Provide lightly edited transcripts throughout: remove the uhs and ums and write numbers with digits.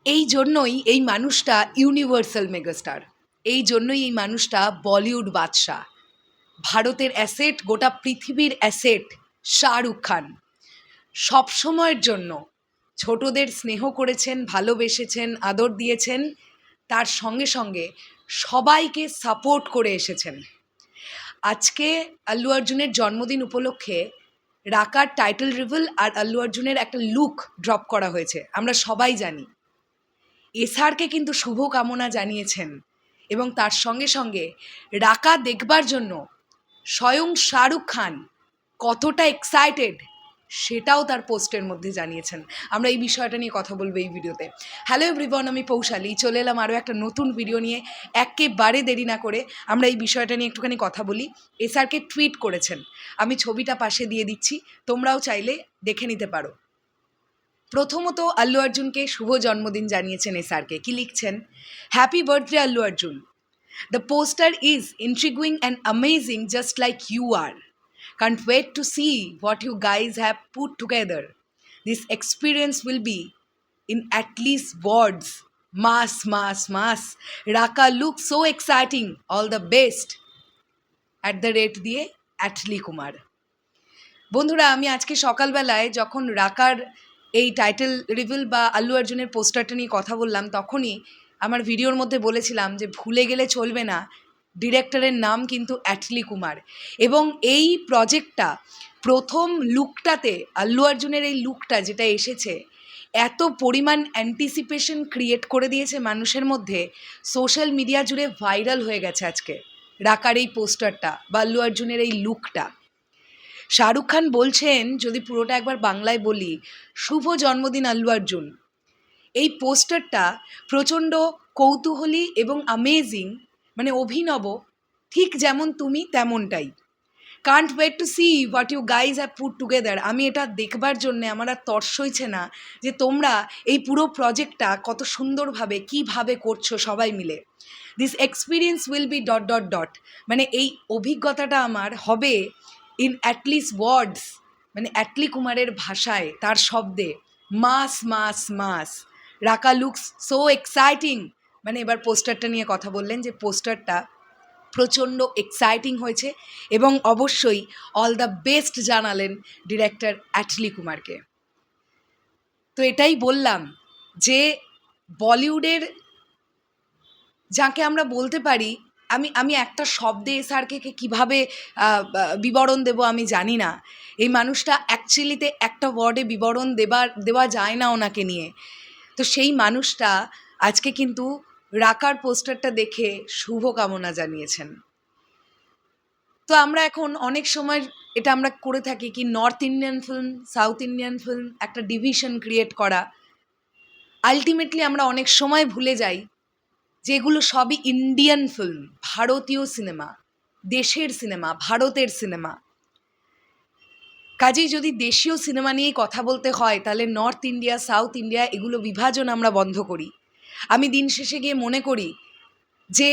এই জন্যই এই মানুষটা ইউনিভার্সাল মেগাস্টার, এই জন্যই এই মানুষটা বলিউড বাদশাহ, ভারতের অ্যাসেট, গোটা পৃথিবীর অ্যাসেট শাহরুখ খান। সবসময়ের জন্য ছোটদের স্নেহ করেছেন, ভালোবেসেছেন, আদর দিয়েছেন, তার সঙ্গে সঙ্গে সবাইকে সাপোর্ট করে এসেছেন। আজকে আল্লু অর্জুনের জন্মদিন উপলক্ষে রাকার টাইটেল রিভিল আর আল্লু অর্জুনের একটা লুক ড্রপ করা হয়েছে, আমরা সবাই জানি। এসআরকে কিন্তু শুভকামনা জানিয়েছেন এবং তার সঙ্গে সঙ্গে রাকা দেখবার জন্য স্বয়ং শাহরুখ খান কতটা এক্সাইটেড সেটাও তার পোস্টের মধ্যে জানিয়েছেন। আমরা এই বিষয়টা নিয়ে কথা বলবো এই ভিডিওতে। হ্যালো এভরিওয়ান, আমি পৌশালী, চলে এলাম আরও একটা নতুন ভিডিও নিয়ে। একেবারে দেরি না করে আমরা এই বিষয়টা নিয়ে একটুখানি কথা বলি। এসআরকে টুইট করেছেন, আমি ছবিটা পাশে দিয়ে দিচ্ছি, তোমরাও চাইলে দেখে নিতে পারো। প্রথমত আল্লু অর্জুনকে শুভ জন্মদিন জানিয়েছেন এসআরকে। কি লিখছেন? Happy birthday Allu Arjun. The poster is intriguing and amazing just like you are. Can't wait to see what you guys have put together. This experience will be, in at least words, mass, mass, mass. Raka looks so exciting. All the best. @ দিয়ে অ্যাটলি কুমার। বন্ধুরা, আমি আজকে সকালবেলায় যখন রাকার এই title reveal বা আল্লু অর্জুনের পোস্টারটা নিয়ে কথা বললাম, তখনই আমার ভিডিওর মধ্যে বলেছিলাম যে ভুলে গেলে চলবে না, ডিরেক্টরের নাম কিন্তু অ্যাটলি কুমার। এবং এই প্রজেক্টটা প্রথম লুকটাতে, আল্লু অর্জুনের এই লুকটা যেটা এসেছে, এত পরিমাণ অ্যান্টিসিপেশন ক্রিয়েট করে দিয়েছে মানুষের মধ্যে, সোশ্যাল মিডিয়া জুড়ে ভাইরাল হয়ে গেছে আজকে রাকার এই পোস্টারটা বা আল্লু অর্জুনের এই লুকটা। শাহরুখ খান বলছেন, যদি পুরোটা একবার বাংলায় বলি, শুভ জন্মদিন আল্লু অর্জুন। এই পোস্টারটা প্রচণ্ড কৌতূহলী এবং অ্যামেজিং, মানে অভিনব, ঠিক যেমন তুমি তেমনটাই। Can't wait to see what you guys have put together. আমি এটা দেখবার জন্যে আমার আর তর্স হইছে না যে তোমরা এই পুরো প্রজেক্টটা কত সুন্দরভাবে কীভাবে করছো সবাই মিলে। দিস এক্সপিরিয়েন্স উইল বি ... মানে এই অভিজ্ঞতাটা আমার হবে ইন অ্যাটলিস্ট ওয়ার্ডস, মানে অ্যাটলি কুমারের ভাষায়, তার শব্দে, মাস মাস মাস। রাকা লুকস সো এক্সাইটিং। মানে এবার পোস্টারটা নিয়ে কথা বললেন যে পোস্টারটা প্রচণ্ড এক্সাইটিং হয়েছে এবং অবশ্যই অল দ্য বেস্ট জানালেন ডিরেক্টর অ্যাটলি কুমারকে। তো এটাই বললাম যে বলিউডের যাকে আমরা বলতে পারি, আমি একটা শব্দে এসআরকে কীভাবে বিবরণ দেব আমি জানি না। এই মানুষটা অ্যাকচুয়ালিতে একটা ওয়ার্ডে বিবরণ দেওয়া যায় না ওনাকে নিয়ে। তো সেই মানুষটা আজকে কিন্তু রাকার পোস্টারটা দেখে শুভকামনা জানিয়েছেন। তো আমরা এখন অনেক সময় এটা আমরা করে থাকি কি, north Indian film, south Indian film, একটা ডিভিশন ক্রিয়েট করা। আলটিমেটলি আমরা অনেক সময় ভুলে যাই যে এগুলো সবই ইন্ডিয়ান ফিল্ম, ভারতীয় সিনেমা, দেশের সিনেমা, ভারতের সিনেমা। কাজেই যদি দেশীয় সিনেমা নিয়েই কথা বলতে হয়, তাহলে নর্থ ইন্ডিয়া, সাউথ ইন্ডিয়া, এগুলো বিভাজন আমরা বন্ধ করি। আমি দিন শেষে গিয়ে মনে করি যে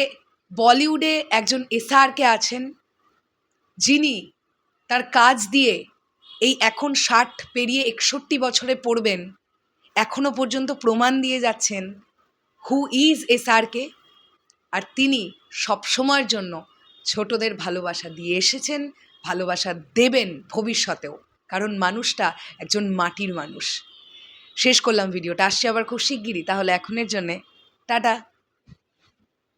বলিউডে একজন এসআরকে আছেন, যিনি তার কাজ দিয়ে এই এখন 60 পেরিয়ে 61 বছরে পড়বেন, এখনও পর্যন্ত প্রমাণ দিয়ে যাচ্ছেন হু ইজ এসআরকে। আর তিনি সবসময়ের জন্য ছোটদের ভালোবাসা দিয়ে এসেছেন, ভালোবাসা দেবেন ভবিষ্যতেও, কারণ মানুষটা একজন মাটির মানুষ। শেষ করলাম ভিডিওটা, আসছি আবার খুব শিগগিরই। তাহলে এখনের জন্যে টাটা।